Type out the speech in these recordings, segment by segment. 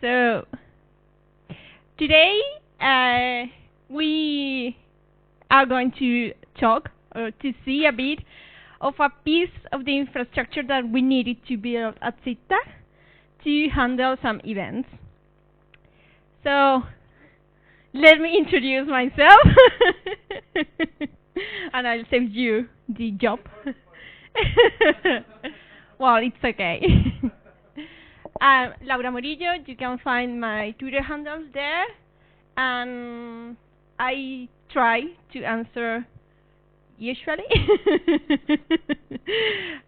So today we are going to talk or to see a bit of a piece of the infrastructure that we needed to build at Seedtag to handle some events. So let me introduce myself and I'll save you the job. Well, it's okay. I'm Laura Morillo. You can find my Twitter handles there, and I try to answer usually.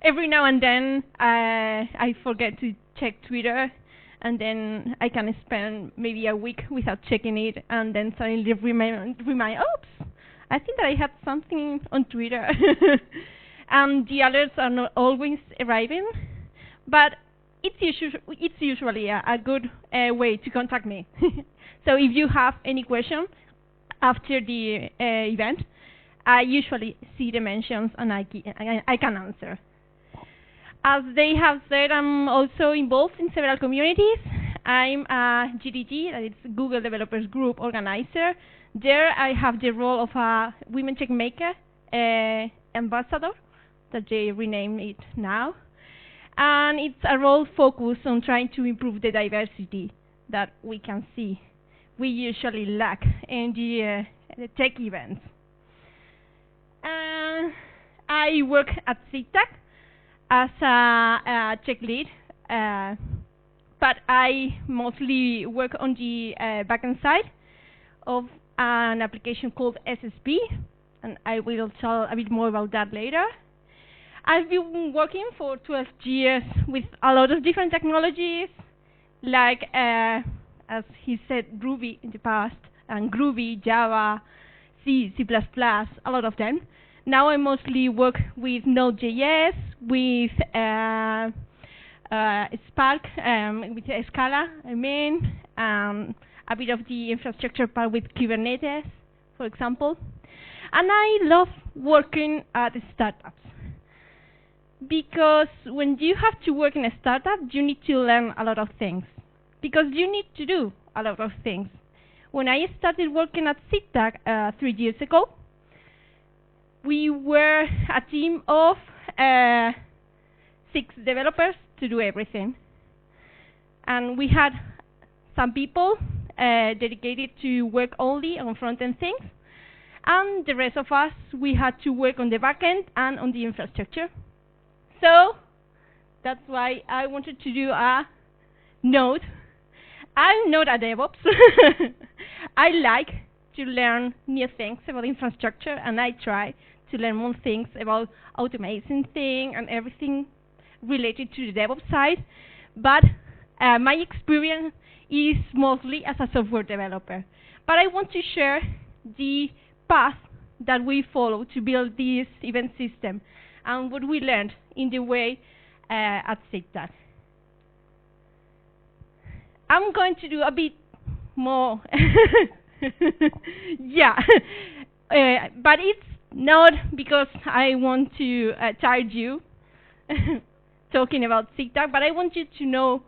Every now and then I forget to check Twitter, and then I can spend maybe a week without checking it, and then suddenly remind, oops, I think that I had something on Twitter. And the alerts are not always arriving, but it's usually a good way to contact me. So if you have any question after the event, I usually see the mentions and I can answer. As they have said, I'm also involved in several communities. I'm a GDG, that is Google Developers Group organizer. There I have the role of a Women Checkmaker ambassador, that they rename it now. And it's a role focused on trying to improve the diversity that we can see we usually lack in the tech events. I work at Seedtag as a tech lead, but I mostly work on the backend side of an application called SSP, and I will tell a bit more about that later. I've been working for 12 years with a lot of different technologies, like, as he said, Ruby in the past, and Groovy, Java, C, C++, a lot of them. Now I mostly work with Node.js, with Spark, with Scala, a bit of the infrastructure part with Kubernetes, for example. And I love working at startups, because when you have to work in a startup, you need to learn a lot of things, because you need to do a lot of things. When I started working at Seedtag 3 years ago, we were a team of 6 developers to do everything. And we had some people dedicated to work only on front-end things, and the rest of us, we had to work on the back-end and on the infrastructure. So that's why I wanted to do a note. I'm not a DevOps. I like to learn new things about infrastructure, and I try to learn more things about automation things and everything related to the DevOps side. But my experience is mostly as a software developer. But I want to share the path that we follow to build this event system and what we learned in the way at Seedtag. I'm going to do a bit more, yeah, but it's not because I want to tire you talking about Seedtag, but I want you to know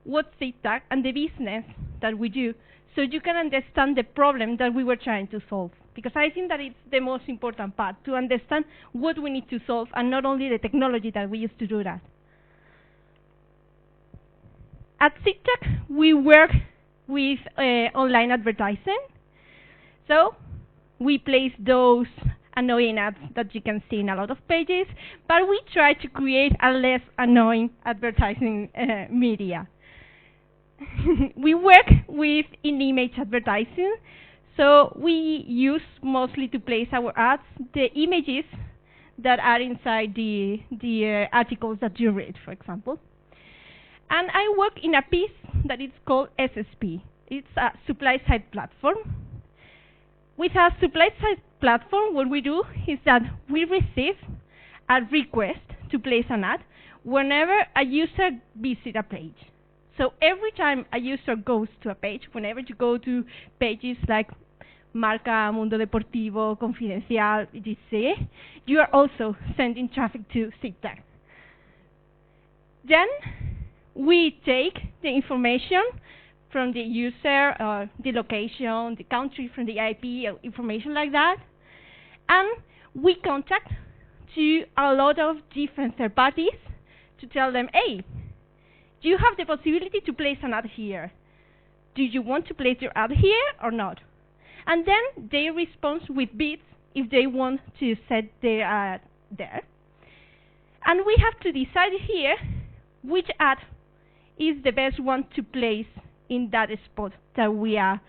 what's Seedtag and the business that we do, so you can understand the problem that we were trying to solve. Because I think that it's the most important part, to understand what we need to solve, and not only the technology that we use to do that. At Seedtag, we work with online advertising. So we place those annoying ads that you can see in a lot of pages, but we try to create a less annoying advertising media. We work with in-image advertising. So we use mostly to place our ads the images that are inside the articles that you read, for example. And I work in a piece that is called SSP. It's a supply-side platform. With a supply-side platform, what we do is that we receive a request to place an ad whenever a user visits a page. So every time a user goes to a page, whenever you go to pages like Marca, Mundo Deportivo, Confidencial, etc., you are also sending traffic to Seedtag. Then we take the information, from the user, the location, the country, from the IP, or information like that. And we contact to a lot of different third parties to tell them, hey, you have the possibility to place an ad here. Do you want to place your ad here or not? And then they respond with bids if they want to set their ad there. And we have to decide here which ad is the best one to place in that spot that we are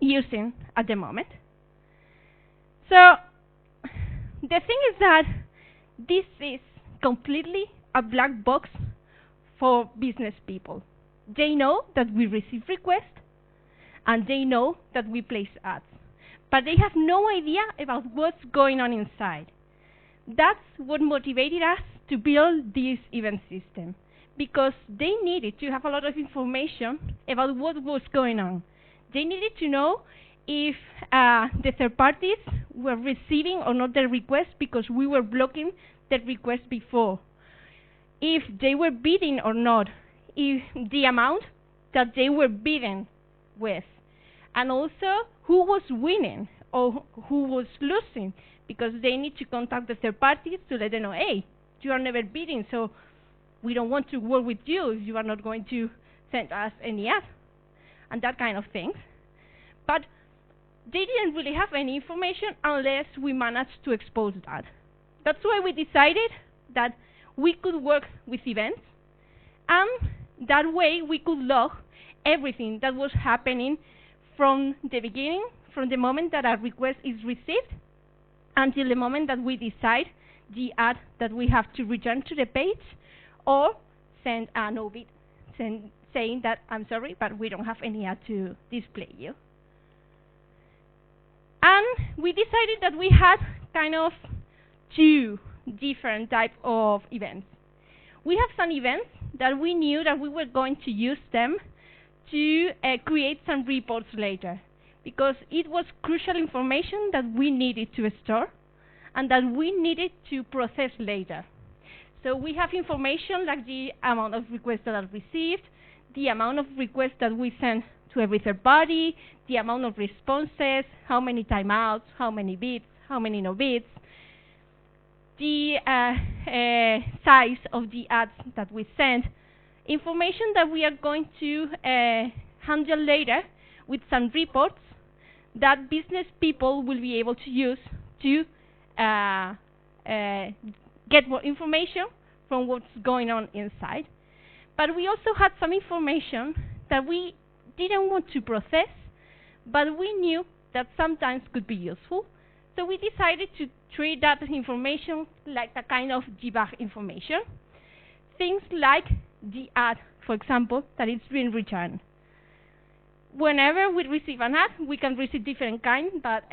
using at the moment. So the thing is that this is completely a black box for business people. They know that we receive requests, and they know that we place ads, but they have no idea about what's going on inside. That's what motivated us to build this event system, because they needed to have a lot of information about what was going on. They needed to know if the third parties were receiving or not the request because we were blocking the request before, if they were bidding or not, if the amount that they were bidding with, and also who was winning or who was losing, because they need to contact the third parties to let them know, hey, you are never bidding, so we don't want to work with you if you are not going to send us any ad, and that kind of things. But they didn't really have any information unless we managed to expose that. That's why we decided that we could work with events, and that way we could log everything that was happening from the beginning, from the moment that a request is received, until the moment that we decide the ad that we have to return to the page, or send a no bid, saying that, I'm sorry, but we don't have any ad to display you. And we decided that we had kind of two different types of events. We have some events that we knew that we were going to use them to create some reports later, because it was crucial information that we needed to store and that we needed to process later. So we have information like the amount of requests that are received, the amount of requests that we send to every third party, the amount of responses, how many timeouts, how many bids, how many no bids, the size of the ads that we send, information that we are going to handle later with some reports that business people will be able to use to get more information from what's going on inside. But we also had some information that we didn't want to process, but we knew that sometimes could be useful. So we decided to treat that information like a kind of debug information. Things like the ad, for example, that is being returned. Whenever we receive an ad, we can receive different kinds, but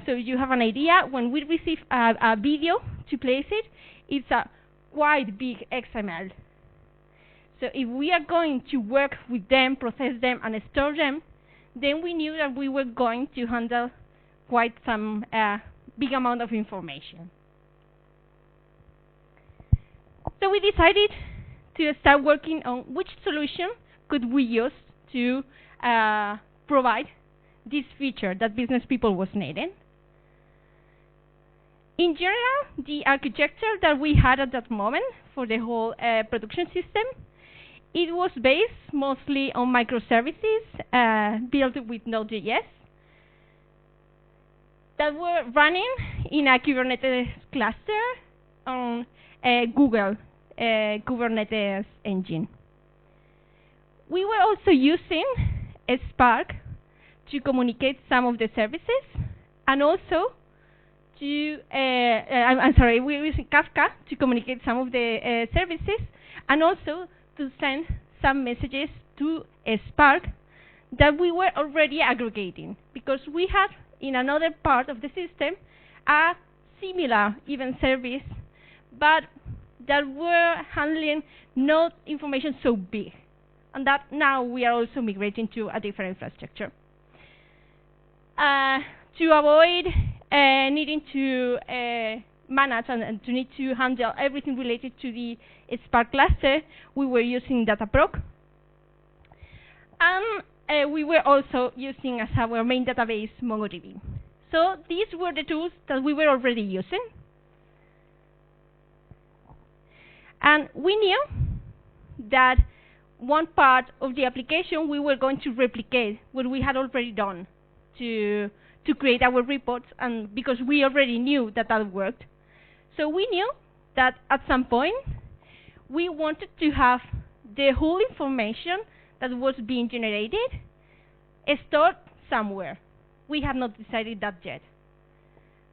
so you have an idea, when we receive a video to place it, it's a quite big XML. So if we are going to work with them, process them, and store them, then we knew that we were going to handle quite some big amount of information. So we decided to start working on which solution could we use to provide this feature that business people was needing. In general, the architecture that we had at that moment for the whole production system, it was based mostly on microservices built with Node.js that were running in a Kubernetes cluster on Google Kubernetes engine. We were also using Spark to communicate some of the services, and also to, we were using Kafka to communicate some of the services, and also to send some messages to Spark that we were already aggregating, because we had in another part of the system a similar event service, but that were handling not information so big, and that now we are also migrating to a different infrastructure. To avoid needing to manage and to need to handle everything related to the Spark cluster, we were using Dataproc. And we were also using as our main database MongoDB. So these were the tools that we were already using. And we knew that one part of the application we were going to replicate what we had already done to create our reports, and because we already knew that that worked. So we knew that at some point we wanted to have the whole information that was being generated stored somewhere. We have not decided that yet.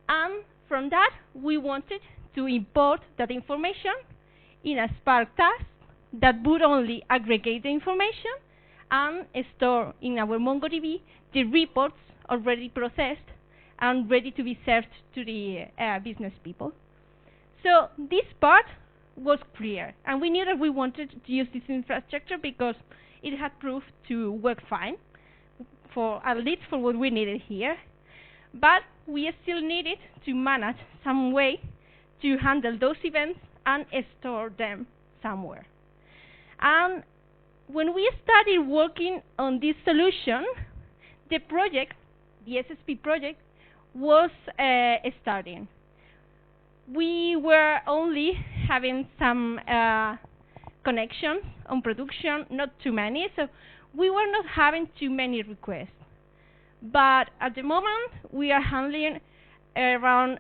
And from that, we wanted to import that information in a Spark task that would only aggregate the information and store in our MongoDB the reports already processed and ready to be served to the business people. So this part was clear, and we knew that we wanted to use this infrastructure because it had proved to work fine, at least for what we needed here. But we still needed to manage some way to handle those events and store them somewhere. And when we started working on this solution, the project, the SSP project, was starting. We were only having some connections on production, not too many, so we were not having too many requests. But at the moment, we are handling around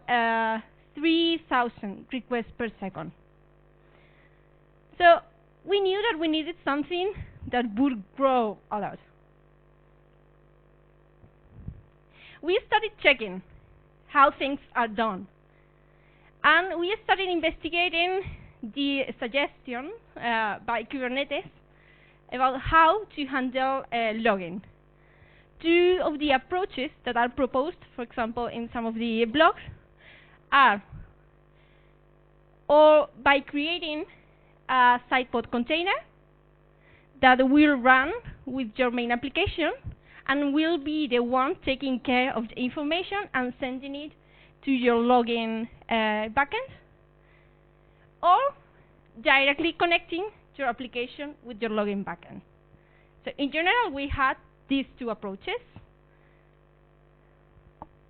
3,000 requests per second. So we knew that we needed something that would grow a lot. We started checking how things are done. And we started investigating the suggestion by Kubernetes about how to handle logging. Two of the approaches that are proposed, for example, in some of the blogs, are or by creating a sidepod container that will run with your main application and will be the one taking care of the information and sending it to your logging backend, or directly connecting your application with your logging backend. So in general, we had these two approaches,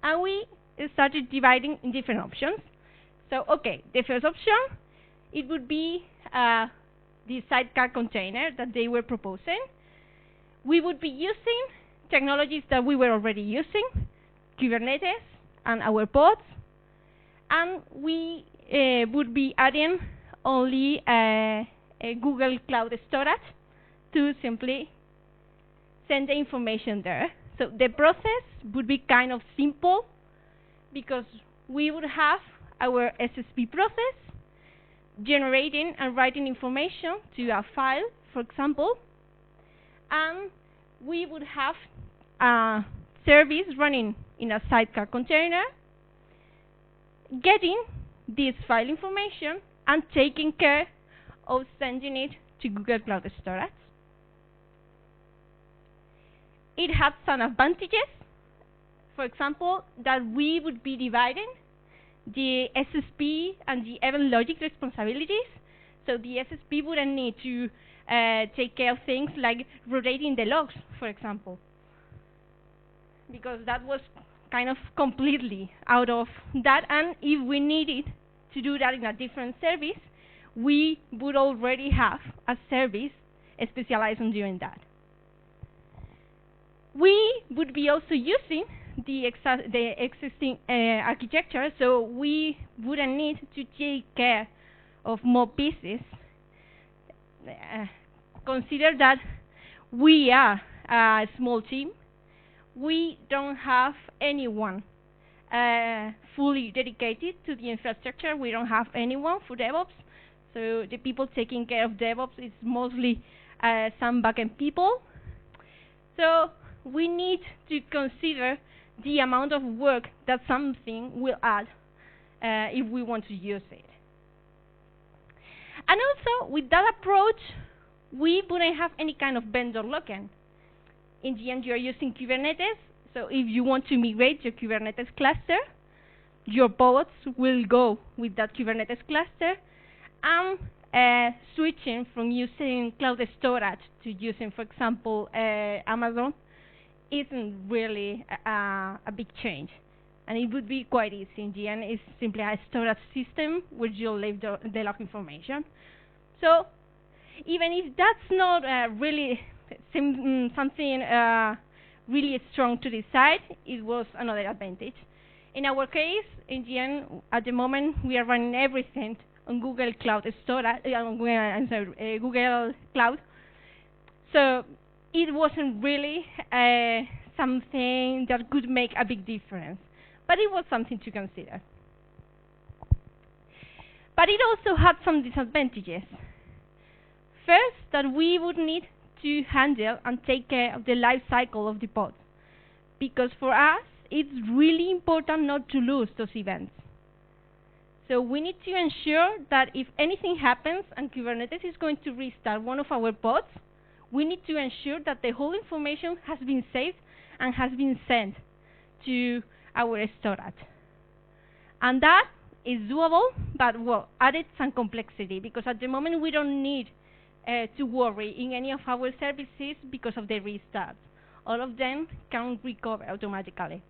and we started dividing in different options. So, okay, the first option, it would be the sidecar container that they were proposing. We would be using technologies that we were already using, Kubernetes and our pods, and we would be adding only a Google Cloud Storage to simply send the information there. So the process would be kind of simple because we would have our SSP process generating and writing information to a file, for example, and we would have a service running in a sidecar container, getting this file information and taking care of sending it to Google Cloud Storage. It had some advantages, for example, that we would be dividing the SSP and the event logic responsibilities. So the SSP wouldn't need to take care of things like rotating the logs, for example, because that was kind of completely out of that. And if we needed to do that in a different service, we would already have a service specialized on doing that. We would be also using the existing architecture, so we wouldn't need to take care of more pieces. Consider that we are a small team. We don't have anyone fully dedicated to the infrastructure. We don't have anyone for DevOps. So the people taking care of DevOps is mostly some backend people. So we need to consider the amount of work that something will add if we want to use it. And also, with that approach, we wouldn't have any kind of vendor lock-in. In the end, you're using Kubernetes, so if you want to migrate your Kubernetes cluster, your pods will go with that Kubernetes cluster, and switching from using cloud storage to using, for example, Amazon isn't really a big change. And it would be quite easy. In the end, it's simply a storage system where you leave the log information. So even if that's not really something really strong to decide, it was another advantage. In our case, in the end, at the moment, we are running everything on Google Cloud Storage, Google Cloud. So it wasn't really something that could make a big difference, but it was something to consider. But it also had some disadvantages. First, that we would need to handle and take care of the life cycle of the pod, because for us, it's really important not to lose those events. So we need to ensure that if anything happens and Kubernetes is going to restart one of our pods, we need to ensure that the whole information has been saved and has been sent to our storage. And that is doable, but well, added some complexity, because at the moment we don't need to worry in any of our services because of the restart. All of them can recover automatically.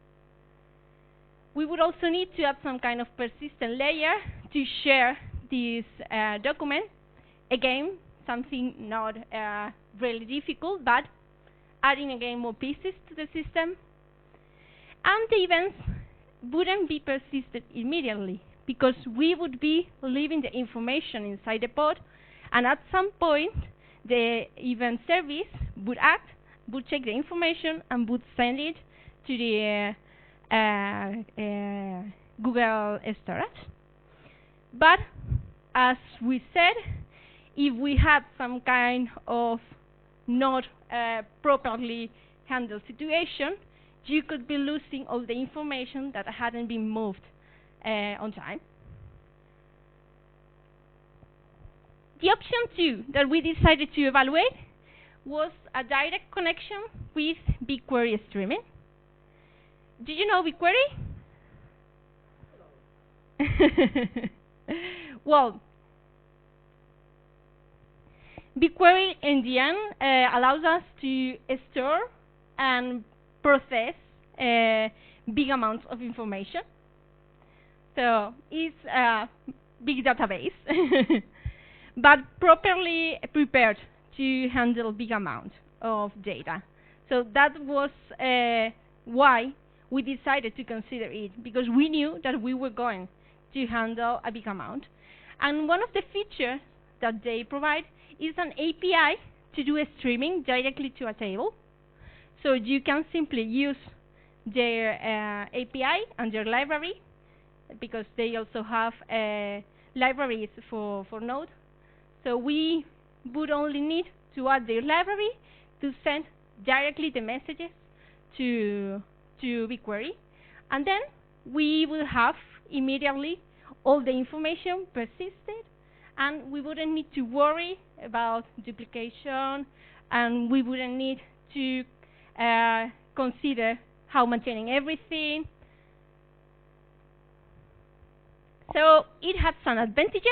We would also need to add some kind of persistent layer to share this document. Again, something not really difficult, but adding again more pieces to the system. And the events wouldn't be persisted immediately, because we would be leaving the information inside the pod, and at some point the event service would act, would check the information, and would send it to the Google storage. But as we said, if we had some kind of not properly handled situation, you could be losing all the information that hadn't been moved on time. The option 2 that we decided to evaluate was a direct connection with BigQuery streaming. Do you know BigQuery? Well, BigQuery in the end allows us to store and process big amounts of information. So it's a big database, but properly prepared to handle big amounts of data. So that was why we decided to consider it, because we knew that we were going to handle a big amount. And one of the features that they provide is an API to do a streaming directly to a table. So you can simply use their API and their library, because they also have libraries for Node. So we would only need to add their library to send directly the messages to BigQuery, and then we will have immediately all the information persisted, and we wouldn't need to worry about duplication, and we wouldn't need to consider how maintaining everything. So it had some advantages.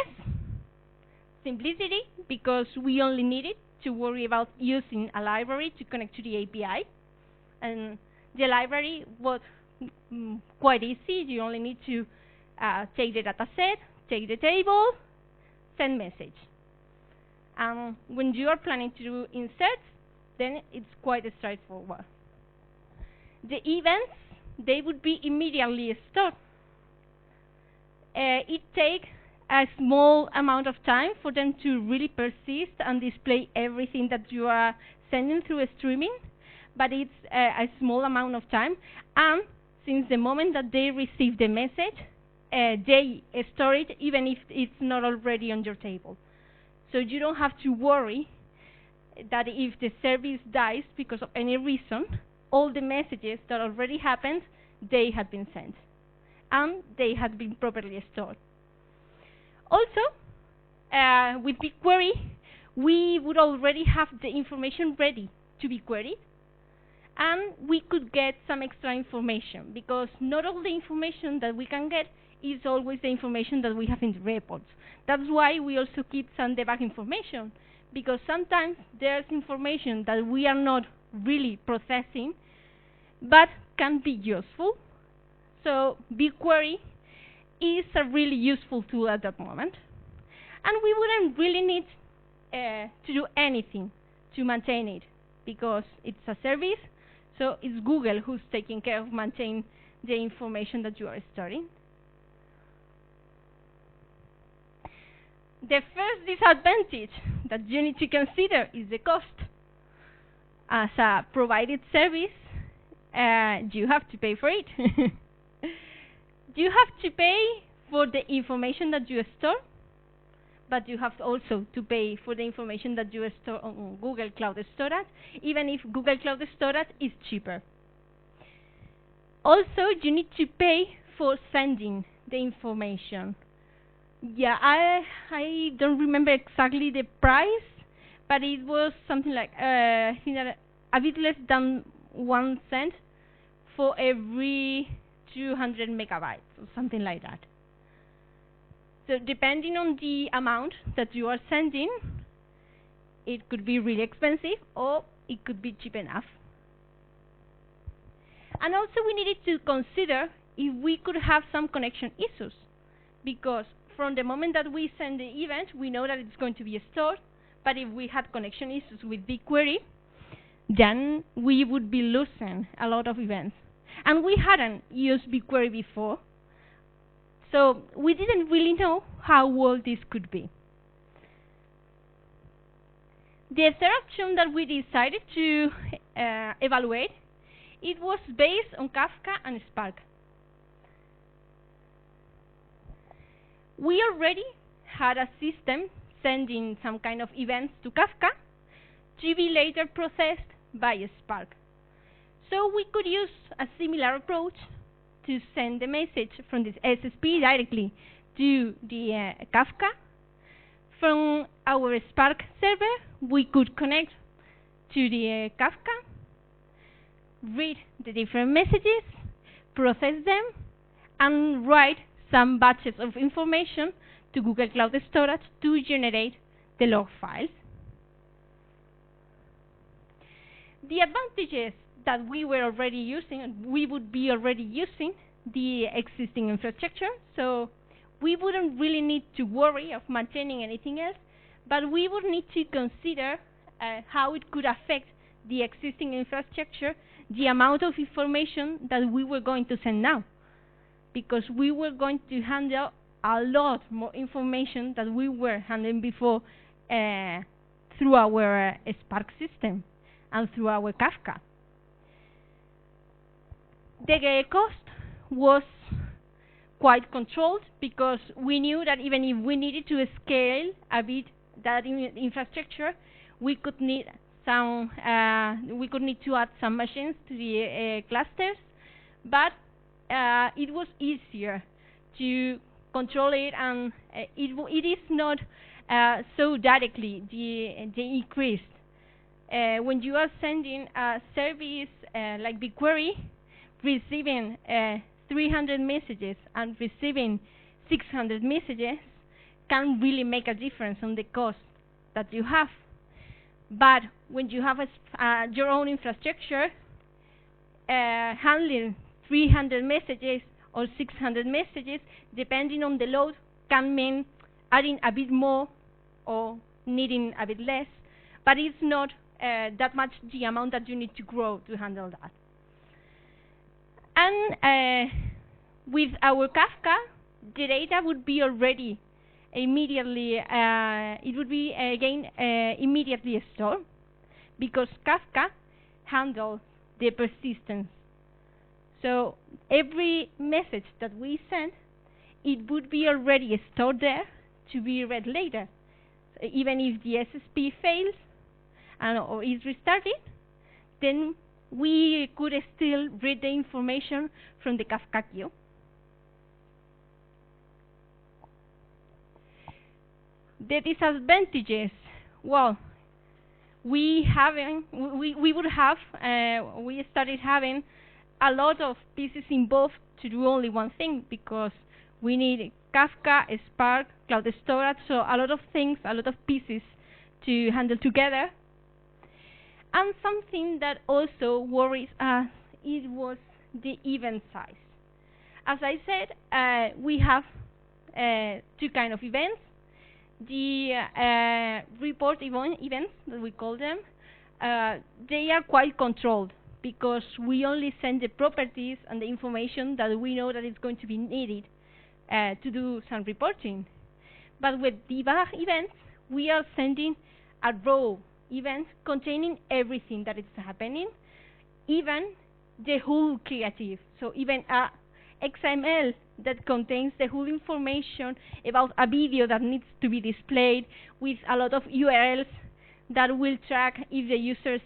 Simplicity, because we only needed to worry about using a library to connect to the API, and the library was quite easy. You only need to take the dataset, take the table, send message. When you are planning to do inserts, then it's quite straightforward. The events, they would be immediately stored. It takes a small amount of time for them to really persist and display everything that you are sending through a streaming, but it's a small amount of time. And since the moment that they receive the message, they store it even if it's not already on your table. So you don't have to worry that if the service dies because of any reason, all the messages that already happened, they had been sent, and they had been properly stored. Also, with BigQuery, we would already have the information ready to be queried, and we could get some extra information, because not all the information that we can get is always the information that we have in the reports. That's why we also keep some debug information, because sometimes there's information that we are not really processing, but can be useful. So BigQuery is a really useful tool at that moment. And we wouldn't really need to do anything to maintain it, because it's a service, so it's Google who's taking care of maintaining the information that you are storing. The first disadvantage that you need to consider is the cost. As a provided service, you have to pay for it. You have to pay for the information that you store, but you have also to pay for the information that you store on Google Cloud Storage, even if Google Cloud Storage is cheaper. Also, you need to pay for sending the information. Yeah, I don't remember exactly the price, but it was something like I think that a bit less than 1 cent for every 200 megabytes or something like that. So depending on the amount that you are sending, it could be really expensive or it could be cheap enough. And also we needed to consider if we could have some connection issues, because from the moment that we send the event, we know that it's going to be stored, but if we had connection issues with BigQuery, then we would be losing a lot of events. And we hadn't used BigQuery before, so we didn't really know how well this could be. The third option that we decided to evaluate, it was based on Kafka and Spark. We already had a system sending some kind of events to Kafka to be later processed by Spark. So we could use a similar approach to send the message from this SSP directly to the Kafka. From our Spark server, we could connect to the Kafka, read the different messages, process them, and write some batches of information to Google Cloud Storage to generate the log files. The advantages that we were already using, we would be already using the existing infrastructure, so we wouldn't really need to worry of maintaining anything else, but we would need to consider how it could affect the existing infrastructure, the amount of information that we were going to send now, because we were going to handle a lot more information than we were handling before through our Spark system and through our Kafka. The cost was quite controlled, because we knew that even if we needed to scale a bit that infrastructure, we could need some we could need to add some machines to the clusters, but it was easier to control it, and it is not so directly the increase. When you are sending a service like BigQuery, receiving 300 messages and receiving 600 messages can really make a difference on the cost that you have. But when you have your own infrastructure, handling 300 messages or 600 messages, depending on the load, can mean adding a bit more or needing a bit less, but it's not that much the amount that you need to grow to handle that. And with our Kafka, the data would be already immediately, it would be again immediately stored, because Kafka handles the persistence. So every message that we send, it would be already stored there to be read later. So even if the SSP fails or is restarted, then we could still read the information from the Kafka queue. The disadvantages, well, we started having a lot of pieces involved to do only one thing, because We need Kafka, Spark, cloud storage, so a lot of things, a lot of pieces to handle together. And something that also worries us, it was the event size. As I said, we have two kind of events. The report events, that we call them, they are quite controlled because we only send the properties and the information that we know that is going to be needed to do some reporting. But with debug events, we are sending a raw event containing everything that is happening, even the whole creative. So even a XML that contains the whole information about a video that needs to be displayed with a lot of URLs that will track if the user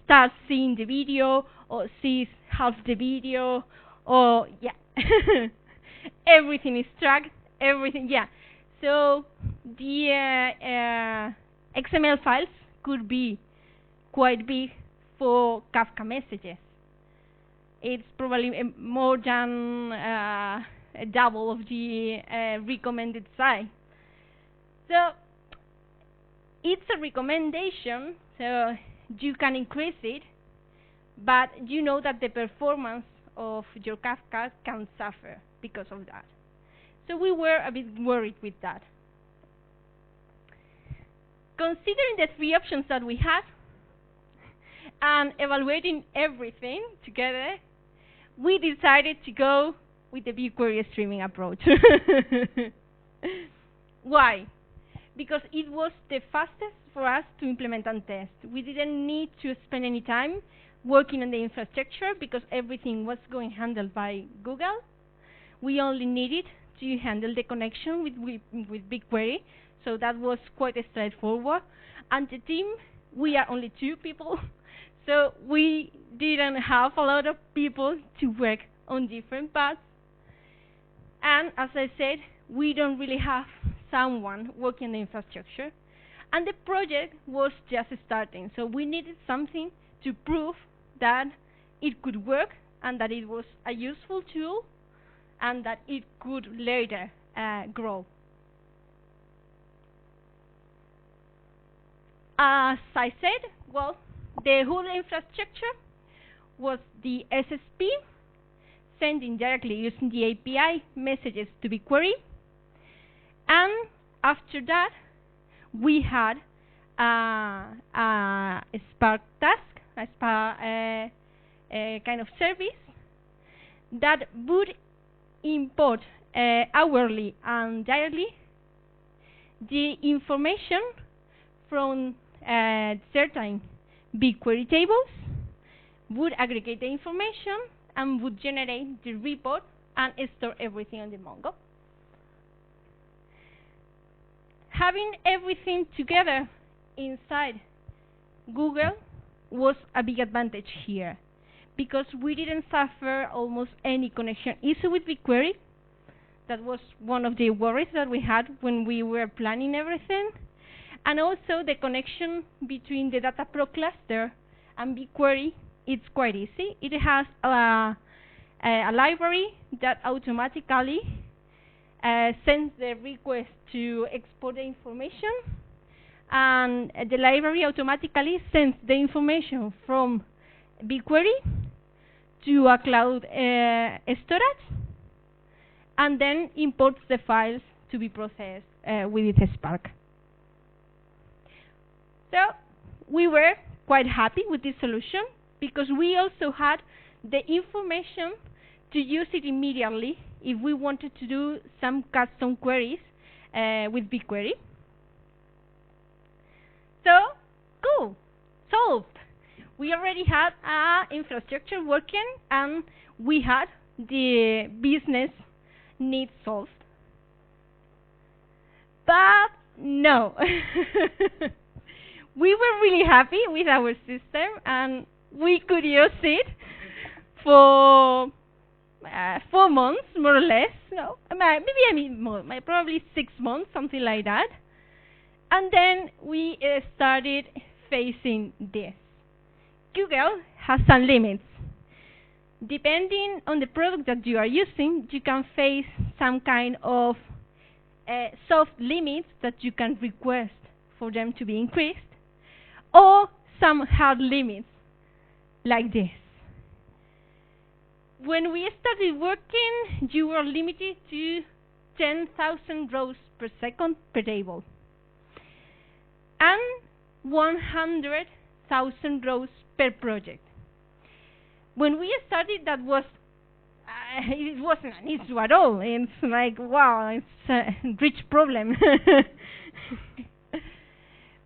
starts seeing the video or sees half the video, or everything is tracked, everything, So the XML files could be quite big for Kafka messages. It's probably more than a double of the recommended size. So it's a recommendation, so you can increase it, but you know that the performance of your Kafka can suffer because of that. So we were a bit worried with that. Considering the three options that we had and evaluating everything together, we decided to go with the BigQuery streaming approach. Why? Because it was the fastest for us to implement and test. We didn't need to spend any time working on the infrastructure because everything was going handled by Google. We only needed to handle the connection with BigQuery, so that was quite straightforward. And the team, we are only 2 people, so we didn't have a lot of people to work on different parts. And as I said, we don't really have someone working on the infrastructure. And the project was just starting, so we needed something to prove that it could work and that it was a useful tool and that it could later grow. As I said, well, the whole infrastructure was the SSP, sending directly using the API messages to BigQuery. And after that, we had a Spark task, a Spark kind of service that would import hourly and daily the information from certain BigQuery tables, would aggregate the information, and would generate the report and store everything on the Mongo. Having everything together inside Google was a big advantage here, because we didn't suffer almost any connection issue with BigQuery. That was one of the worries that we had when we were planning everything. And also the connection between the DataPro cluster and BigQuery, it's quite easy. It has a library that automatically sends the request to export the information, and the library automatically sends the information from BigQuery to a cloud storage, and then imports the files to be processed with Spark. So we were quite happy with this solution because we also had the information to use it immediately if we wanted to do some custom queries with BigQuery. So, cool, solved. We already had our infrastructure working and we had the business needs solved. But no. We were really happy with our system and we could use it for 4 months, more or less. No, maybe more, probably 6 months, something like that. And then we started facing this. Google has some limits. depending on the product that you are using, you can face some kind of soft limits that you can request for them to be increased, or some hard limits like this. When we started working, you were limited to 10,000 rows per second per table and 100,000 rows per project. When we started, that was it wasn't an issue at all. It's like, wow, it's a rich problem.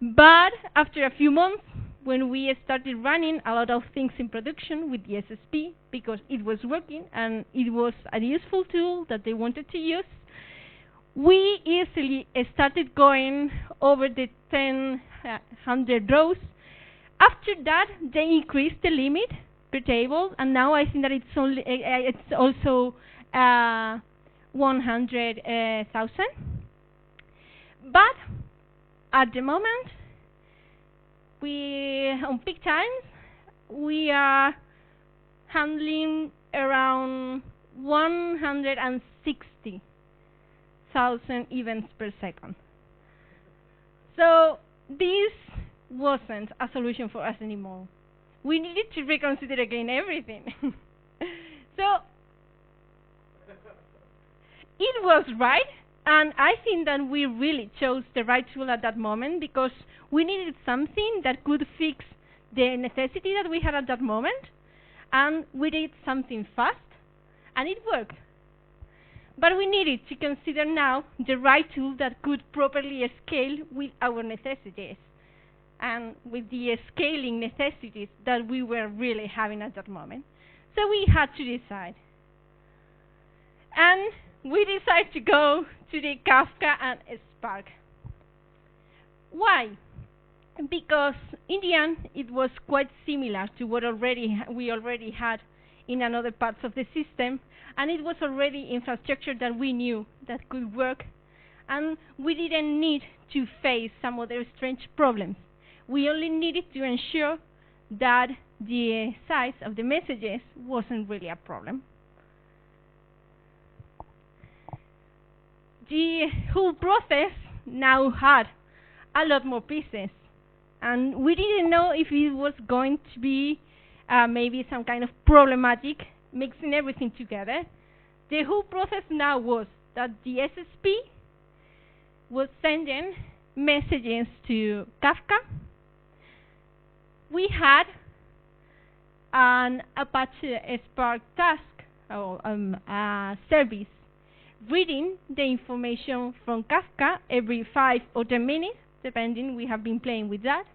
But after a few months, when we started running a lot of things in production with the SSP, because it was working and it was a useful tool that they wanted to use, we easily started going over the 100 rows. After that, they increased the limit per table, and now I think that it's also 100,000. But at the moment, on peak times, we are handling around 160,000 events per second. So this wasn't a solution for us anymore. We needed to reconsider again everything. So it was right, and I think that we really chose the right tool at that moment, because we needed something that could fix the necessity that we had at that moment, and we did something fast, and it worked. But we needed to consider now the right tool that could properly scale with our necessities and with the scaling necessities that we were really having at that moment. So we had to decide. And we decided to go to the Kafka and Spark. Why? Because in the end, it was quite similar to what we already had in another parts of the system, and it was already infrastructure that we knew that could work, and we didn't need to face some other strange problems. We only needed to ensure that the size of the messages wasn't really a problem. The whole process now had a lot more pieces, and we didn't know if it was going to be maybe some kind of problematic mixing everything together. The whole process now was that the SSP was sending messages to Kafka. We had an Apache Spark task, or a service, reading the information from Kafka every 5 or 10 minutes, depending. We have been playing with that.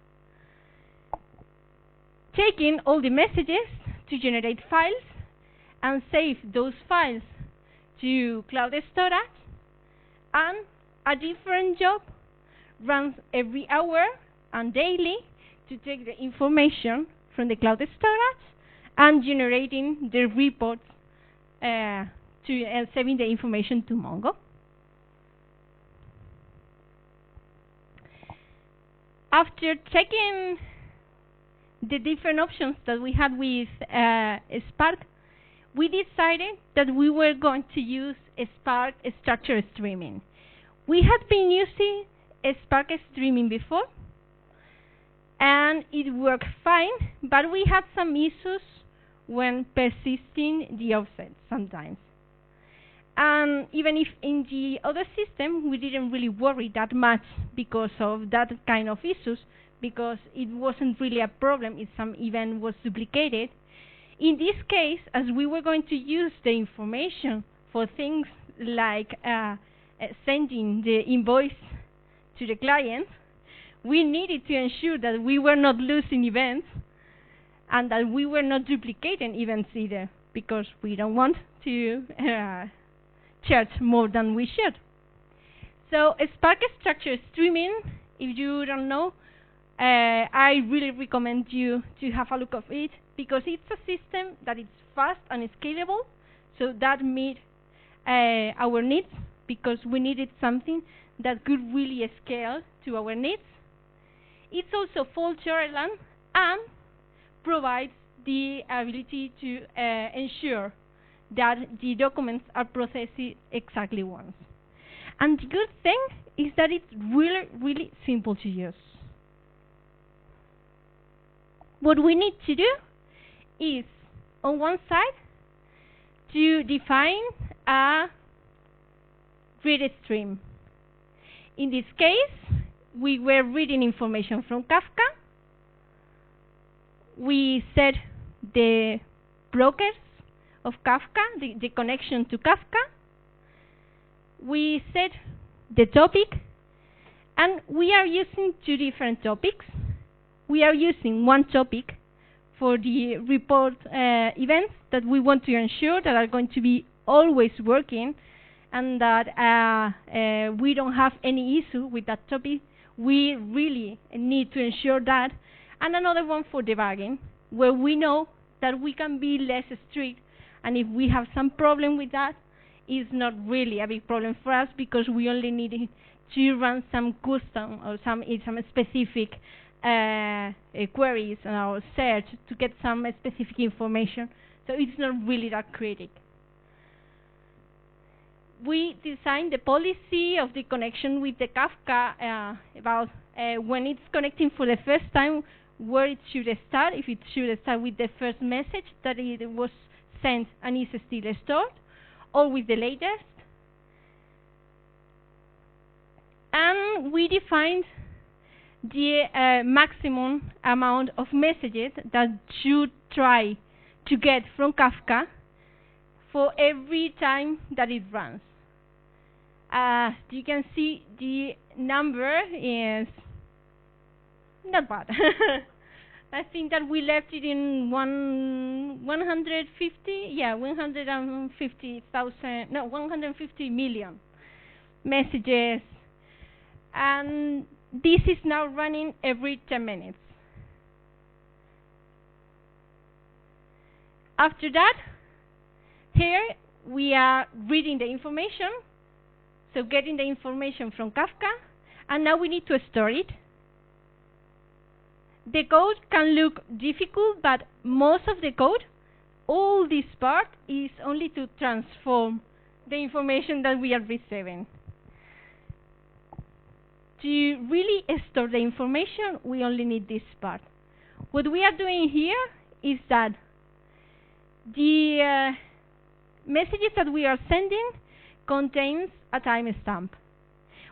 Taking all the messages to generate files and save those files to cloud storage, and a different job runs every hour and daily to take the information from the cloud storage and generating the reports and saving the information to Mongo. After checking the different options that we had with Spark, we decided that we were going to use Spark structure streaming. We had been using Spark streaming before, and it worked fine, but we had some issues when persisting the offset sometimes. And even if in the other system we didn't really worry that much because of that kind of issues, because it wasn't really a problem if some event was duplicated. In this case, as we were going to use the information for things like sending the invoice to the client, we needed to ensure that we were not losing events and that we were not duplicating events either, because we don't want to charge more than we should. So Spark structure streaming, if you don't know, I really recommend you to have a look of it, because it's a system that is fast and scalable, so that meet our needs, because we needed something that could really scale to our needs. It's also fault tolerant and provides the ability to ensure that the documents are processed exactly once. And the good thing is that it's really, really simple to use. What we need to do is, on one side, to define a read stream. In this case, we were reading information from Kafka. We set the brokers of Kafka, the connection to Kafka. We set the topic, and we are using two different topics. We are using one topic for the report events that we want to ensure that are going to be always working, and that we don't have any issue with that topic. We really need to ensure that. And another one for debugging, where we know that we can be less strict, and if we have some problem with that, it's not really a big problem for us, because we only need to run some custom or some specific queries on our search to get some specific information. So it's not really that critical. We designed the policy of the connection with the Kafka about when it's connecting for the first time, where it should start, if it should start with the first message that it was sent and is still stored, or with the latest. And we defined the maximum amount of messages that should try to get from Kafka for every time that it runs. As you can see, the number is not bad. I think that we left it in 150 million messages, and this is now running every 10 minutes. After that, here we are reading the information, so getting the information from Kafka, and now we need to store it. The code can look difficult, but most of the code, all this part, is only to transform the information that we are receiving. To really store the information, we only need this part. What we are doing here is that the messages that we are sending contains a timestamp.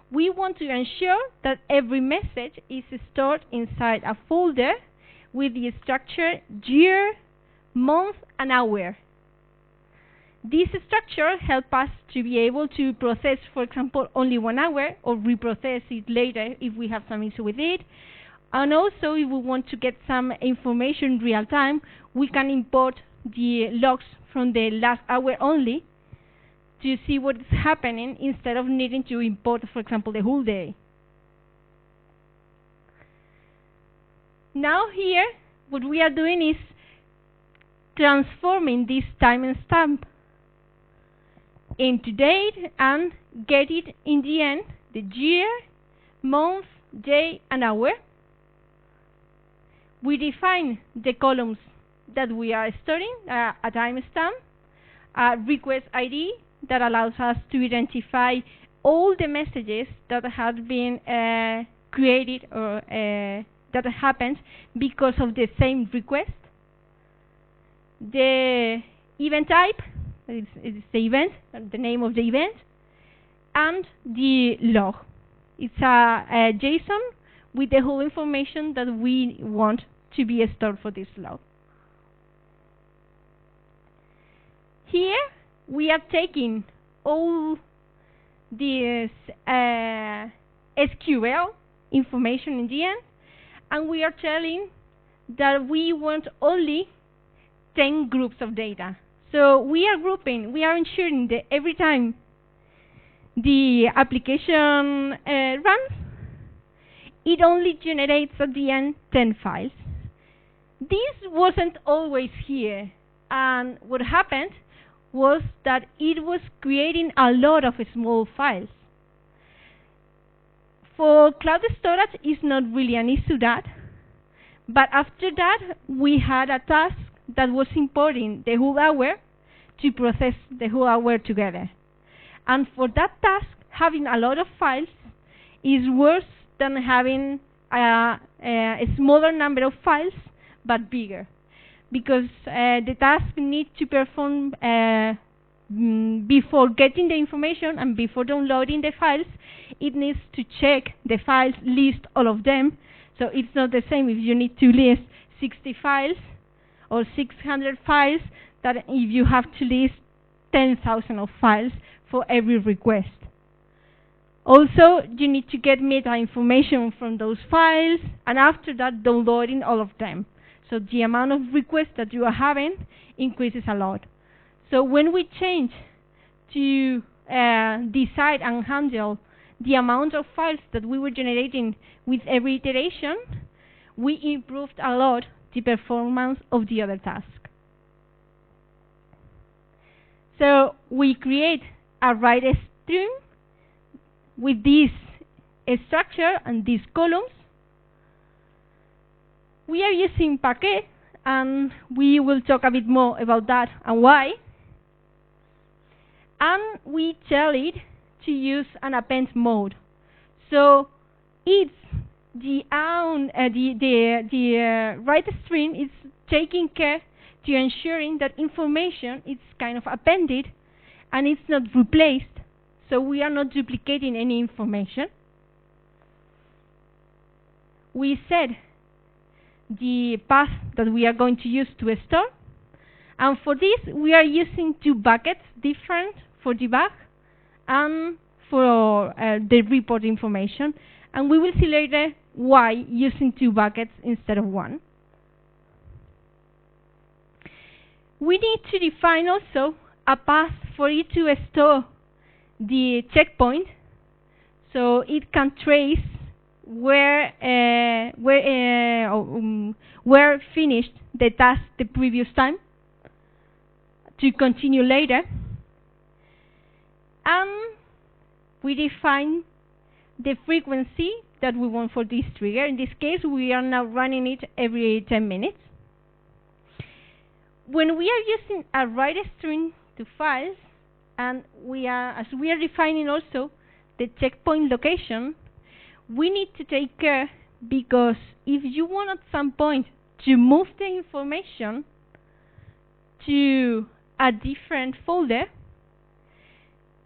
We want to ensure that every message is stored inside a folder with the structure year, month, and hour. This structure helps us to be able to process, for example, only 1 hour, or reprocess it later if we have some issue with it. And also, if we want to get some information real time, we can import the logs from the last hour only to see what is happening, instead of needing to import, for example, the whole day. Now here, what we are doing is transforming this timestamp into date and get it in the end, the year, month, day, and hour. We define the columns that we are storing, a timestamp, a request ID that allows us to identify all the messages that have been created or that happened because of the same request. The event type is the event, the name of the event, and the log. It's a JSON with the whole information that we want to be stored for this log. Here we are taking all this SQL information in the end, and we are telling that we want only 10 groups of data. So we are grouping, we are ensuring that every time the application runs, it only generates at the end 10 files. This wasn't always here, and what happened was that it was creating a lot of small files. For cloud storage, it's not really an issue that, but after that we had a task that was importing the whole hour to process the whole hour together. And for that task, having a lot of files is worse than having a smaller number of files but bigger, because the task needs to perform before getting the information and before downloading the files. It needs to check the files, list all of them. So it's not the same if you need to list 60 files or 600 files that if you have to list 10,000 of files for every request. Also, you need to get meta information from those files, and after that, downloading all of them. So the amount of requests that you are having increases a lot. So when we change to decide and handle the amount of files that we were generating with every iteration, we improved a lot the performance of the other task. So we create a write stream with this structure and these columns. We are using Paquet, and we will talk a bit more about that and why. And we tell it to use an append mode. So it's the write stream is taking care to ensuring that information is kind of appended and it's not replaced. So we are not duplicating any information. We set the path that we are going to use to store. And for this, we are using two buckets, different for debug and for the report information. And we will see later why using two buckets instead of one. We need to define also a path for it to store the checkpoint, so it can trace where finished the task the previous time to continue later. And we define the frequency that we want for this trigger. In this case, we are now running it every 10 minutes. When we are using a write string to files, and as we are defining also the checkpoint location, we need to take care, because if you want at some point to move the information to a different folder,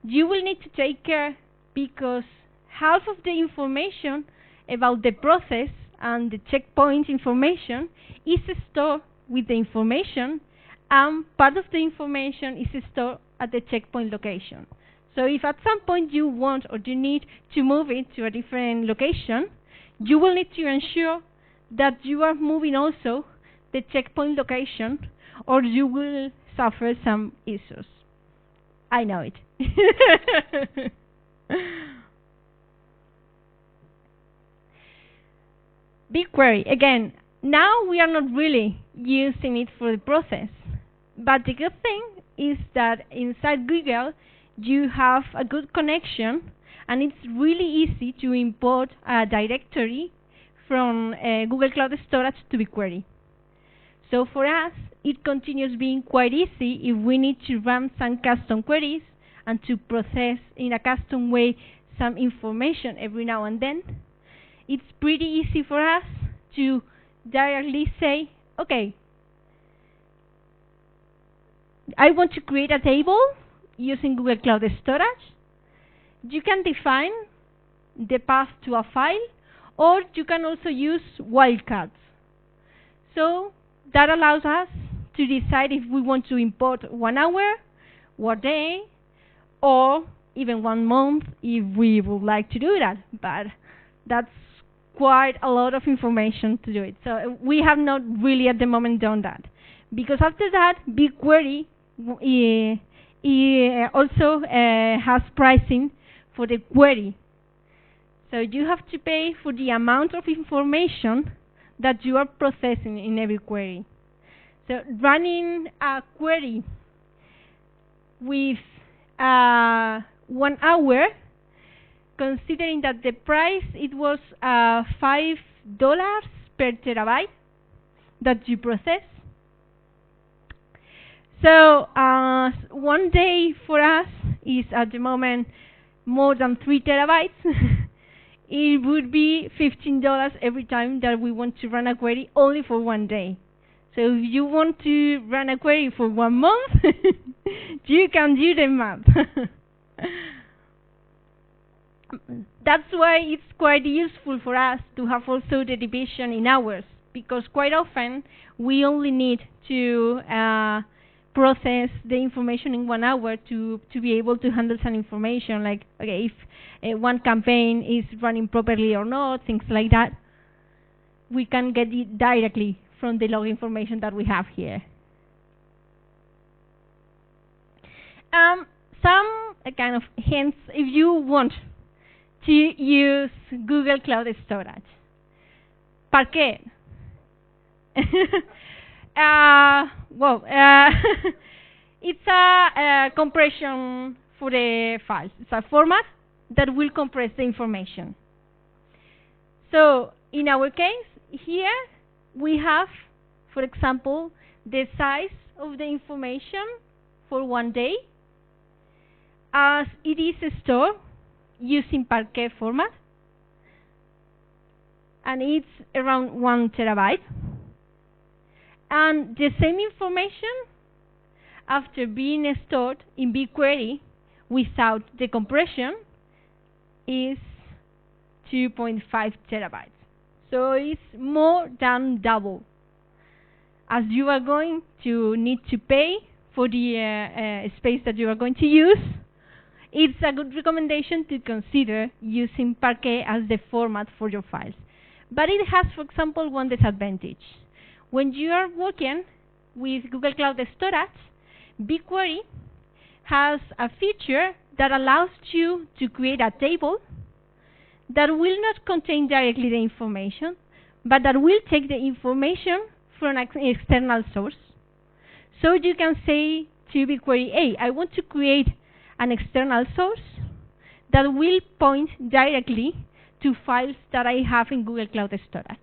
you will need to take care, because half of the information about the process and the checkpoint information is stored with the information, and part of the information is stored at the checkpoint location. So if at some point you want or you need to move it to a different location, you will need to ensure that you are moving also the checkpoint location, or you will suffer some issues. I know it. BigQuery, again, now we are not really using it for the process, but the good thing is that inside Google you have a good connection, and it's really easy to import a directory from Google Cloud Storage to BigQuery. So for us, it continues being quite easy if we need to run some custom queries and to process in a custom way some information every now and then. It's pretty easy for us to directly say, okay, I want to create a table using Google Cloud Storage. You can define the path to a file, or you can also use wildcards. So that allows us to decide if we want to import 1 hour, 1 day, or even 1 month if we would like to do that. But that's quite a lot of information to do it. So we have not really at the moment done that. Because after that, BigQuery also has pricing for the query. So you have to pay for the amount of information that you are processing in every query. So running a query with 1 hour, considering that the price it was $5 per terabyte that you process, So one day for us is at the moment more than 3 terabytes. It would be $15 every time that we want to run a query only for one day. So if you want to run a query for 1 month, you can do the math. That's why it's quite useful for us to have also the division in hours, because quite often we only need to process the information in 1 hour to be able to handle some information, like, okay, if one campaign is running properly or not, things like that. We can get it directly from the log information that we have here. Some kind of hints if you want to use Google Cloud Storage. Parquet. It's a compression for the files. It's a format that will compress the information. So in our case, here we have, for example, the size of the information for 1 day as it is stored using Parquet format, and it's around 1 terabyte. And the same information, after being stored in BigQuery without the compression, is 2.5 terabytes. So it's more than double. As you are going to need to pay for the space that you are going to use, it's a good recommendation to consider using Parquet as the format for your files. But it has, for example, one disadvantage. When you are working with Google Cloud Storage, BigQuery has a feature that allows you to create a table that will not contain directly the information, but that will take the information from an external source. So you can say to BigQuery, hey, I want to create an external source that will point directly to files that I have in Google Cloud Storage.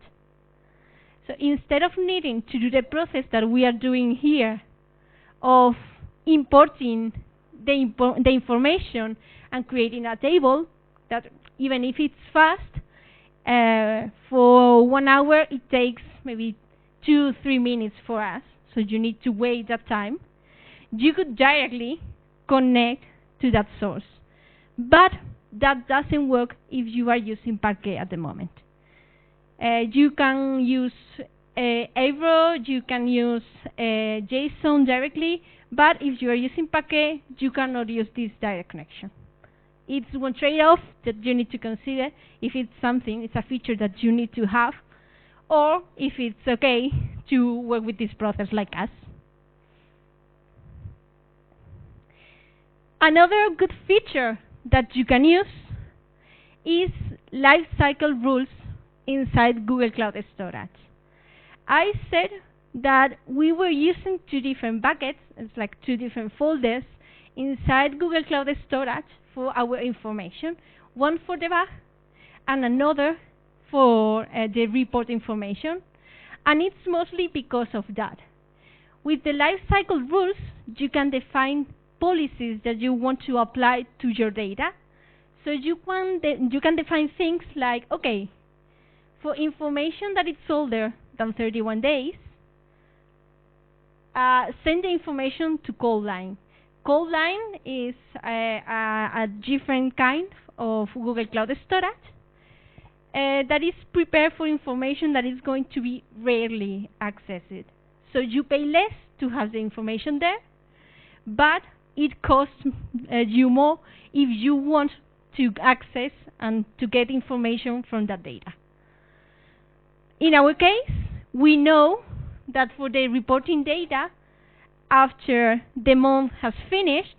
So instead of needing to do the process that we are doing here of importing the information and creating a table, that even if it's fast, for 1 hour it takes maybe 2-3 minutes for us, so you need to wait that time. You could directly connect to that source. But that doesn't work if you are using Parquet at the moment. You can use Avro, you can use JSON directly, but if you are using Parquet, you cannot use this direct connection. It's one trade-off that you need to consider if it's something, it's a feature that you need to have, or if it's okay to work with this process like us. Another good feature that you can use is lifecycle rules inside Google Cloud Storage. I said that we were using 2 different buckets, it's like 2 different folders inside Google Cloud Storage for our information, one for debug and another for the report information, and it's mostly because of that. With the lifecycle rules, you can define policies that you want to apply to your data. So you can define things like, okay, for information that is older than 31 days, send the information to call line. Call line is a different kind of Google Cloud Storage that is prepared for information that is going to be rarely accessed. So you pay less to have the information there, but it costs you more if you want to access and to get information from that data. In our case, we know that for the reporting data, after the month has finished,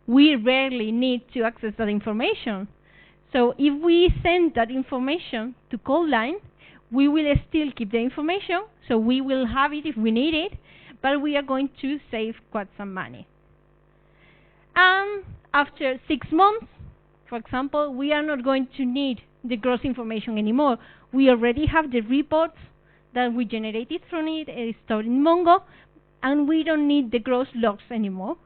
we rarely need to access that information. So if we send that information to call line, we will still keep the information, so we will have it if we need it, but we are going to save quite some money. And after 6 months, for example, we are not going to need the gross information anymore. We already have the reports that we generated from it, stored in Mongo, and we don't need the gross logs anymore.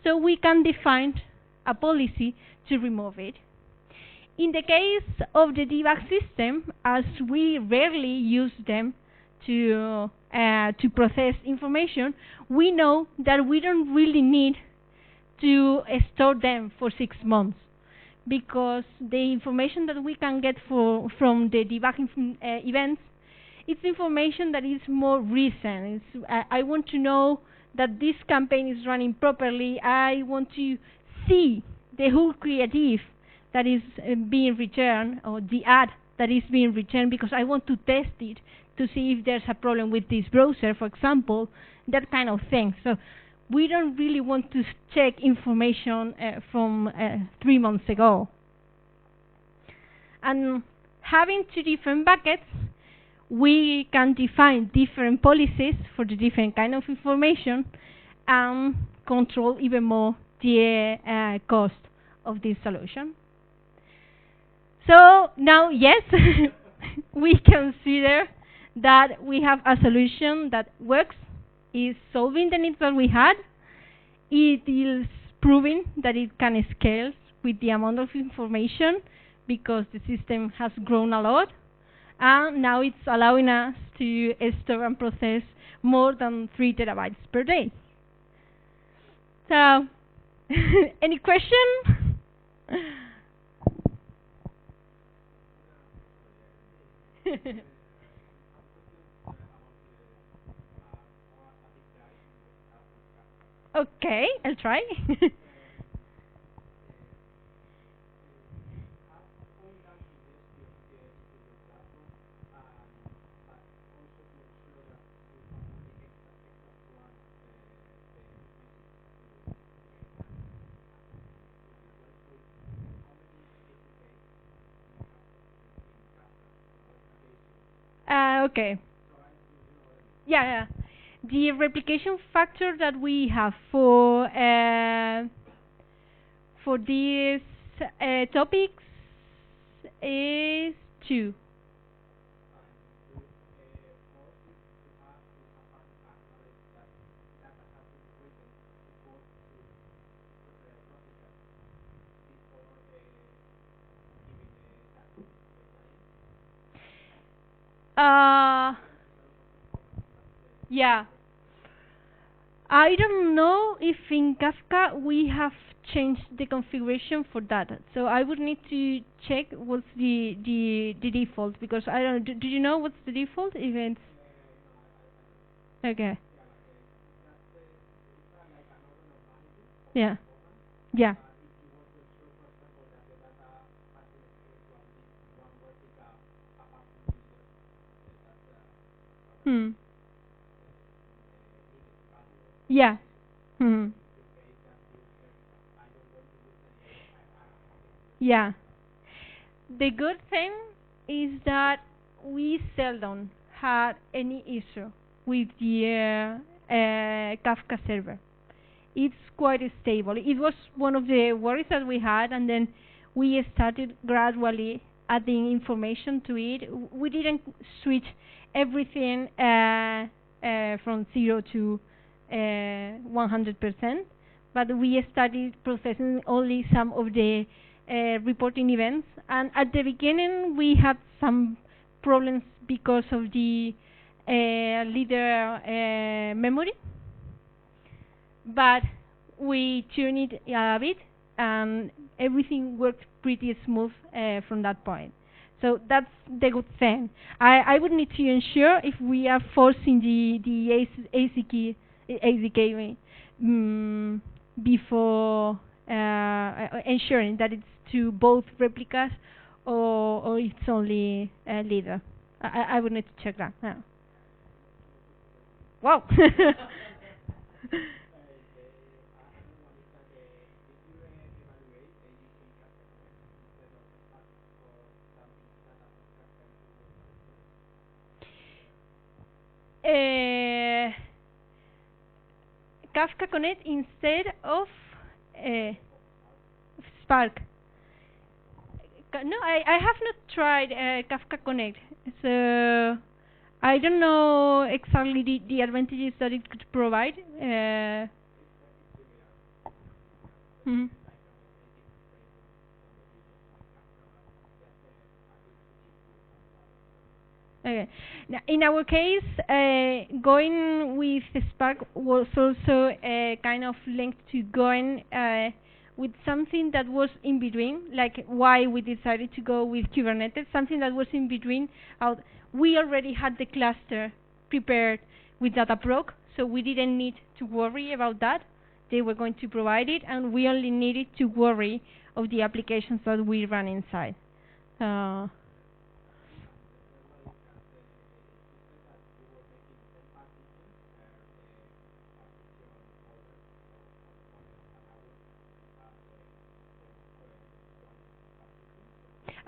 So we can define a policy to remove it. In the case of the debug system, as we rarely use them to process information, we know that we don't really need to store them for 6 months, because the information that we can get from the debugging events, it's information that is more recent. I want to know that this campaign is running properly. I want to see the whole creative that is being returned, or the ad that is being returned, because I want to test it to see if there's a problem with this browser, for example, that kind of thing. So we don't really want to check information from 3 months ago. And having 2 different buckets, we can define different policies for the different kind of information and control even more the cost of this solution. So now, yes, we consider that we have a solution that works, is solving the needs that we had. It is proving that it can scale with the amount of information, because the system has grown a lot, and now it's allowing us to store and process more than 3 terabytes per day. So, any question? Okay, I'll try. Okay. Yeah. The replication factor that we have for these topics is 2. Yeah. I don't know if in Kafka we have changed the configuration for that. So I would need to check what's the default, because I don't. Do you know what's the default events? Okay. Yeah. Yeah. Hmm. Yeah. Hmm. Yeah. The good thing is that we seldom had any issue with the Kafka server. It's quite stable. It was one of the worries that we had, and then we started gradually adding information to it. We didn't switch everything from 0 to 100%, but we started processing only some of the reporting events. And at the beginning, we had some problems because of the leader memory, but we tuned it a bit, and everything worked pretty smooth from that point. So that's the good thing. I would need to ensure if we are forcing the AZK before ensuring that it's to both replicas, or it's only leader. I would need to check that. Yeah. Wow. Kafka Connect instead of Spark. No, I have not tried Kafka Connect, so I don't know exactly the advantages that it could provide. Mhm. Okay. Now, in our case, going with Spark was also kind of linked to going with something that was in between, like why we decided to go with Kubernetes, something that was in between. We already had the cluster prepared with Dataproc, so we didn't need to worry about that. They were going to provide it, and we only needed to worry of the applications that we run inside. Uh,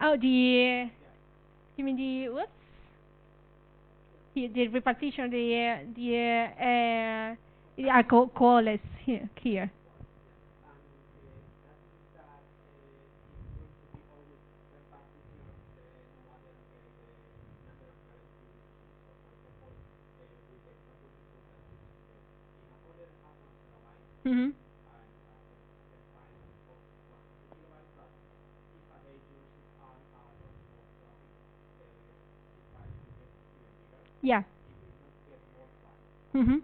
Oh, you mean the what? The repartition, coalesce here. Mm-hmm. Yeah. Mm-hmm.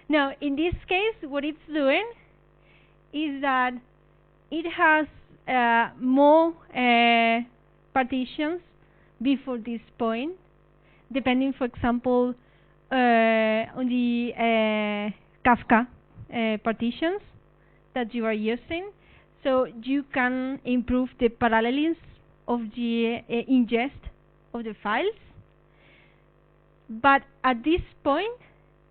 Now, in this case, what it's doing is that it has more partitions before this point, depending, for example, on the Kafka partitions that you are using. So you can improve the parallelism of the ingest of the files. But at this point,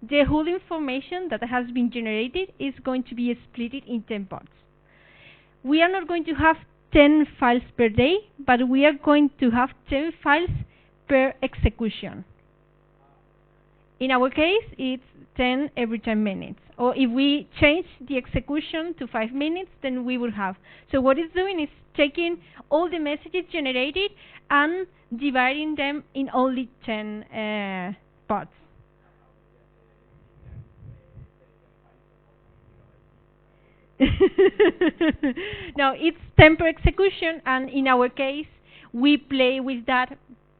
the whole information that has been generated is going to be split in 10 parts. We are not going to have 10 files per day, but we are going to have 10 files per execution. In our case, it's 10 every 10 minutes. Or if we change the execution to 5 minutes, then we will have. So what it's doing is taking all the messages generated and dividing them in only 10 parts. No, it's 10 per execution, and in our case, we play with that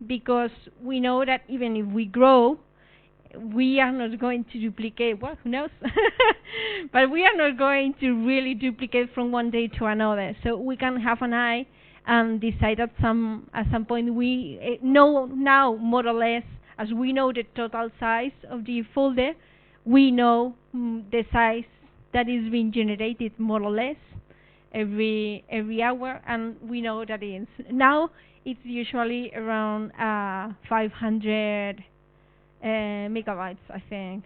because we know that even if we grow, we are not going to duplicate, well, who knows? But we are not going to really duplicate from one day to another. So we can have an eye and decide at some point. We know now more or less, as we know the total size of the folder, we know the size that is being generated more or less every hour, and we know that now it's usually around 500 megabytes, I think.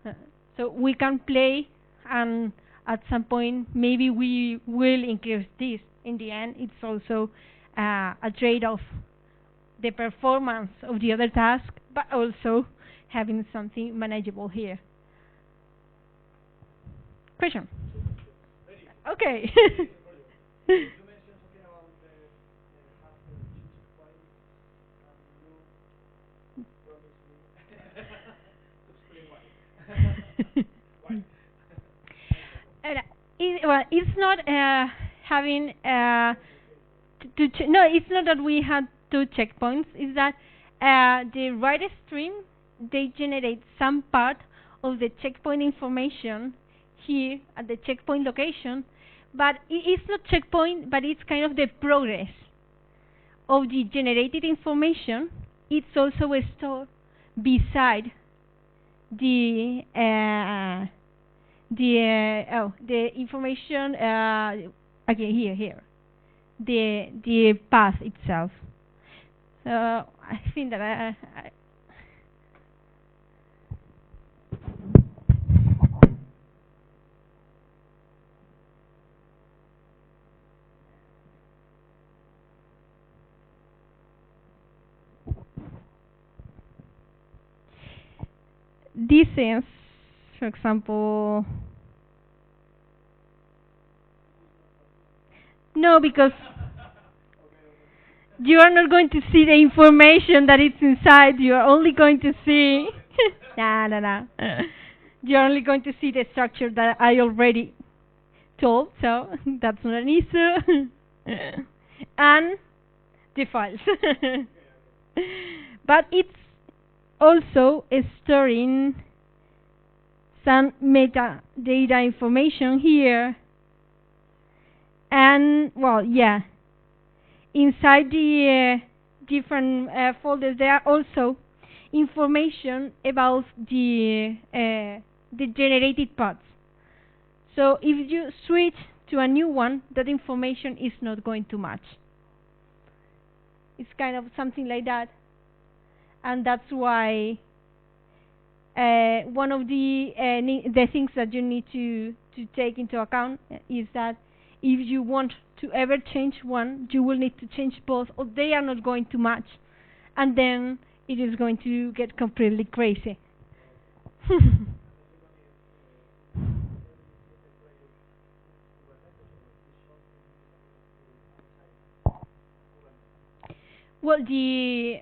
Uh, So we can play, and at some point maybe we will increase this. In the end, it's also a trade-off: the performance of the other task, but also having something manageable here. Question? Okay. Uh, well, it's not having no, it's not that we had two checkpoints. It's that the write stream, they generate some part of the checkpoint information here at the checkpoint location, but it's not checkpoint, but it's kind of the progress of the generated information. It's also stored beside the the information again here the path itself. So I think that these things, for example, no, because You are not going to see the information that is inside. You are only going to see. No. You're only going to see the structure that I already told, so that's not an issue. And the files. But it's also storing some metadata information here. And, well, yeah. Inside the different folders, there are also information about the generated paths. So if you switch to a new one, that information is not going to match. It's kind of something like that. And that's why one of the things that you need to take into account is that if you want to ever change one, you will need to change both, or they are not going to match, and then it is going to get completely crazy. Well, the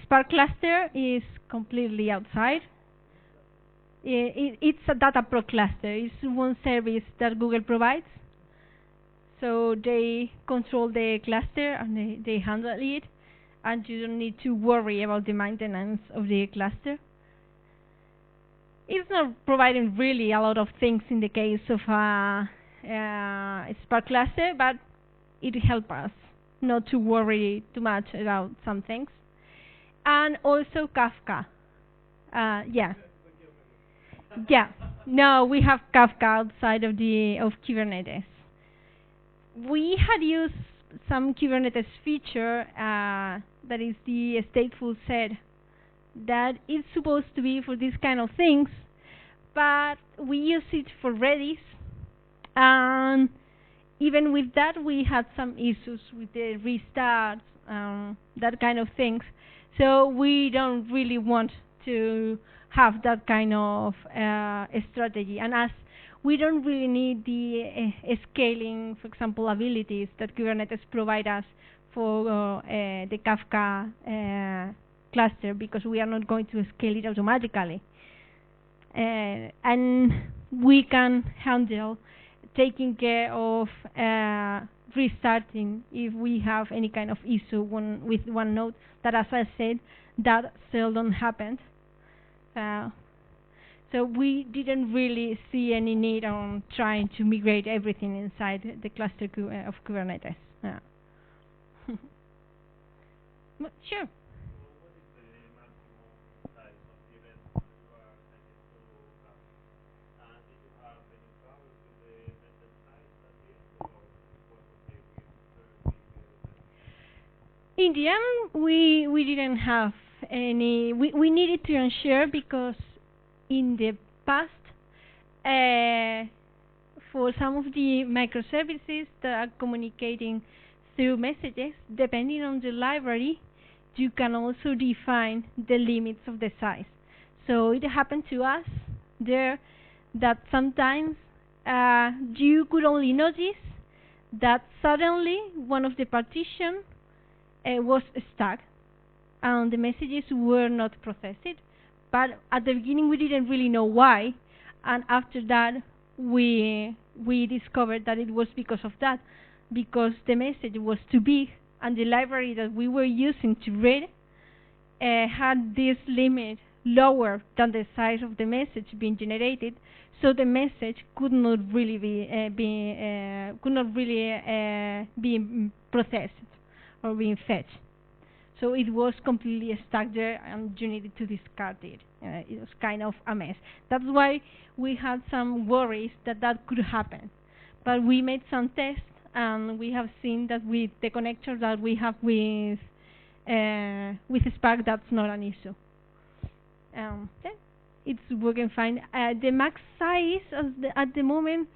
Spark cluster is completely outside. It's a data pro cluster. It's one service that Google provides. So they control the cluster and they handle it, and you don't need to worry about the maintenance of the cluster. It's not providing really a lot of things in the case of a Spark cluster, but it helps us not to worry too much about some things. And also Kafka. Yeah. No, we have Kafka outside of Kubernetes. We had used some Kubernetes feature that is the stateful set that is supposed to be for these kind of things, but we use it for Redis, and even with that we had some issues with the restarts, that kind of things. So we don't really want to have that kind of strategy, and as we don't really need the scaling, for example, abilities that Kubernetes provide us for the Kafka cluster, because we are not going to scale it automatically. And we can handle taking care of restarting if we have any kind of issue with one node, that, as I said, that seldom happens. So we didn't really see any need on trying to migrate everything inside the cluster of Kubernetes. Yeah. Sure. In the end, we didn't have any. We needed to ensure, because in the past, for some of the microservices that are communicating through messages, depending on the library, you can also define the limits of the size. So it happened to us there that sometimes you could only notice that suddenly one of the partitions was stuck and the messages were not processed. But at the beginning we didn't really know why, and after that we discovered that it was because of that, because the message was too big and the library that we were using to read had this limit lower than the size of the message being generated, so the message could not really be processed or being fetched. So it was completely stuck there, and you needed to discard it. It was kind of a mess. That's why we had some worries that could happen. But we made some tests, and we have seen that with the connector that we have with Spark, that's not an issue. It's working fine. The max size at the moment,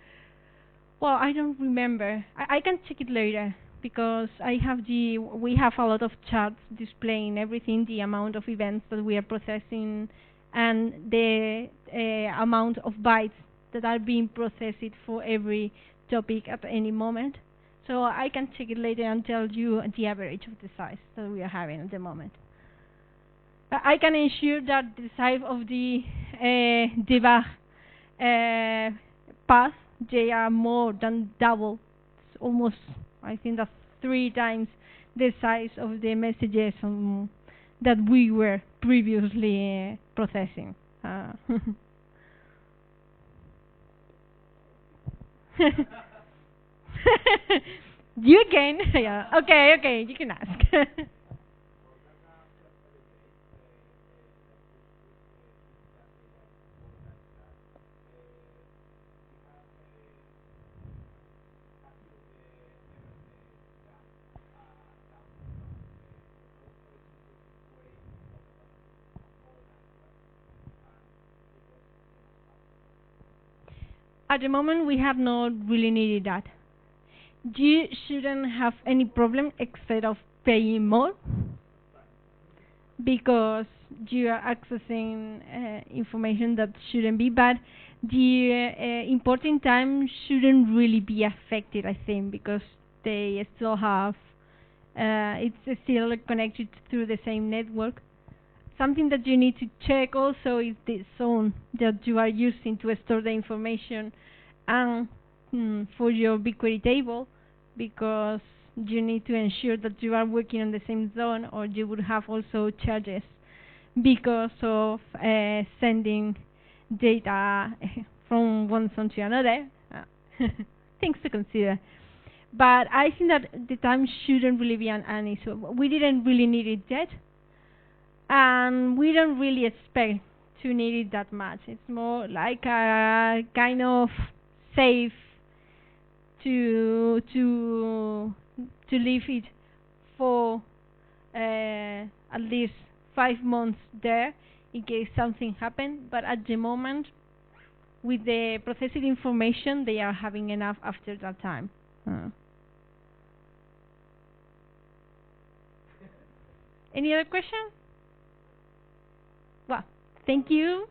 well, I don't remember. I can check it later, because we have a lot of charts displaying everything, the amount of events that we are processing, and the amount of bytes that are being processed for every topic at any moment. So I can check it later and tell you the average of the size that we are having at the moment. But I can ensure that the size of the debug path, they are more than double. It's almost, I think that's 3 times the size of the messages that we were previously processing. You can, yeah. Okay, you can ask. At the moment, we have not really needed that. You shouldn't have any problem except of paying more because you are accessing information that shouldn't be, but the importing time shouldn't really be affected, I think, because they still have it's still connected through the same network. Something that you need to check also is the zone that you are using to store the information and for your BigQuery table, because you need to ensure that you are working on the same zone, or you would have also charges because of sending data from one zone to another. Things to consider. But I think that the time shouldn't really be an issue. We didn't really need it yet, and we don't really expect to need it that much. It's more like a kind of safe to leave it for at least 5 months there in case something happens. But at the moment, with the processed information, they are having enough after that time. Any other question? Well, thank you.